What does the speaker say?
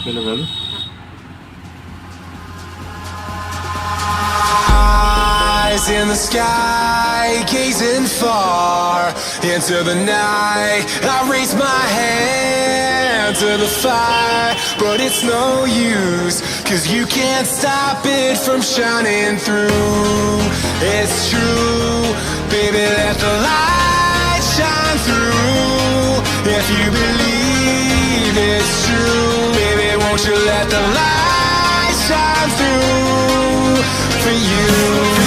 Şöyle verelim. Eyes in the sky, gazing far into the night. I raise my hand to the fire, but it's no use, 'cause you can't stop it from shining through. It's true, baby, let the light shine through. If you believe it's true, baby, won't you let the light shine through for you?